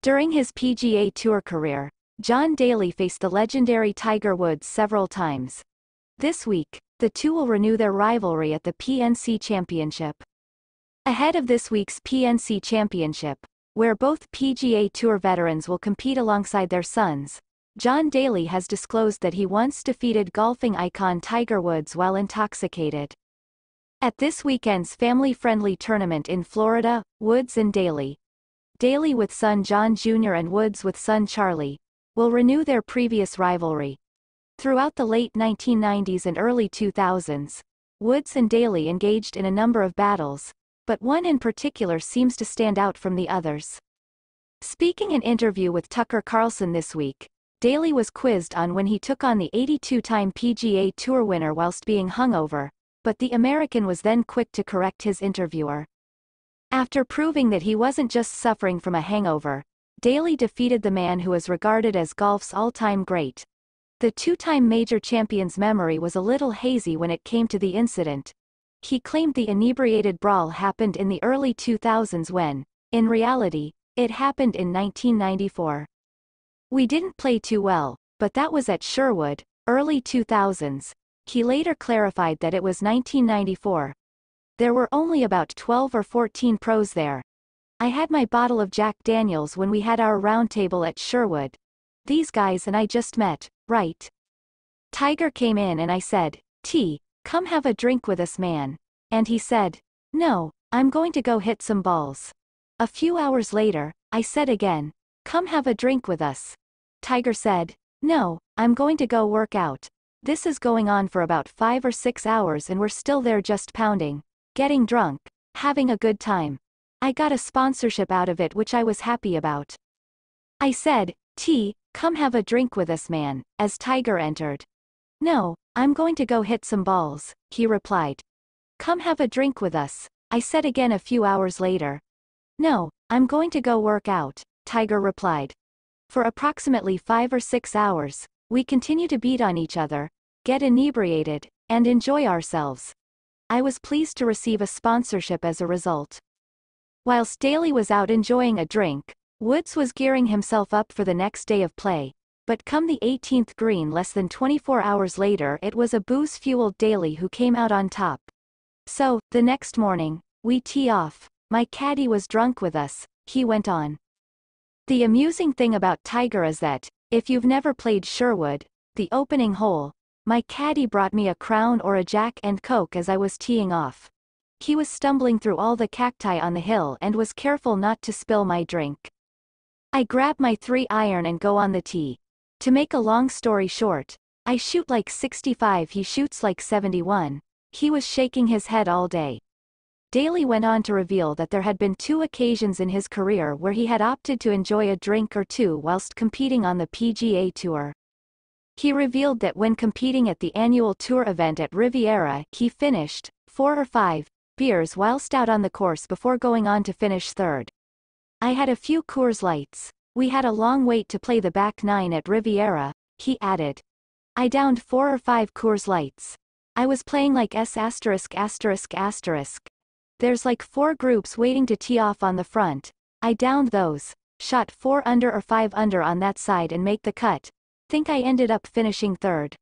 During his PGA Tour career, John Daly faced the legendary Tiger Woods several times. This week, the two will renew their rivalry at the PNC Championship. Ahead of this week's PNC Championship, where both PGA Tour veterans will compete alongside their sons, John Daly has disclosed that he once defeated golfing icon Tiger Woods while intoxicated. At this weekend's family-friendly tournament in Florida, Woods and Daly with son John Jr. and Woods with son Charlie, will renew their previous rivalry. Throughout the late 1990s and early 2000s, Woods and Daly engaged in a number of battles, but one in particular seems to stand out from the others. Speaking in an interview with Tucker Carlson this week, Daly was quizzed on when he took on the 82-time PGA Tour winner whilst being hungover, but the American was then quick to correct his interviewer. After proving that he wasn't just suffering from a hangover, Daly defeated the man who is regarded as golf's all-time great. The two-time major champion's memory was a little hazy when it came to the incident. He claimed the inebriated brawl happened in the early 2000s when, in reality, it happened in 1994. "We didn't play too well, but that was at Sherwood, early 2000s. He later clarified that it was 1994. There were only about 12 or 14 pros there. I had my bottle of Jack Daniels when we had our roundtable at Sherwood. These guys and I just met, right? Tiger came in and I said, come have a drink with us, man. And he said, no, I'm going to go hit some balls. A few hours later, I said again, come have a drink with us. Tiger said, no, I'm going to go work out. This is going on for about 5 or 6 hours and we're still there just pounding, getting drunk, having a good time. I got a sponsorship out of it which I was happy about. I said, come have a drink with us, man, as Tiger entered. No, I'm going to go hit some balls, he replied. Come have a drink with us, I said again a few hours later. No, I'm going to go work out, Tiger replied. For approximately 5 or 6 hours, we continue to beat on each other, get inebriated, and enjoy ourselves. I was pleased to receive a sponsorship as a result. Whilst Daly was out enjoying a drink, Woods was gearing himself up for the next day of play, but come the 18th green less than 24 hours later it was a booze-fueled Daly who came out on top. So, the next morning, we tee off. My caddy was drunk with us, he went on. The amusing thing about Tiger is that, if you've never played Sherwood, the opening hole, my caddy brought me a Crown or a Jack and Coke as I was teeing off. He was stumbling through all the cacti on the hill and was careful not to spill my drink. I grab my 3-iron and go on the tee. To make a long story short, I shoot like 65, he shoots like 71. He was shaking his head all day. Daly went on to reveal that there had been 2 occasions in his career where he had opted to enjoy a drink or two whilst competing on the PGA Tour. He revealed that when competing at the annual tour event at Riviera, he finished 4 or 5 beers whilst out on the course before going on to finish third. I had a few Coors Lights. We had a long wait to play the back 9 at Riviera, he added. I downed 4 or 5 Coors Lights. I was playing like S******. There's like 4 groups waiting to tee off on the front. I downed those, shot 4 under or 5 under on that side and make the cut. Think I ended up finishing third.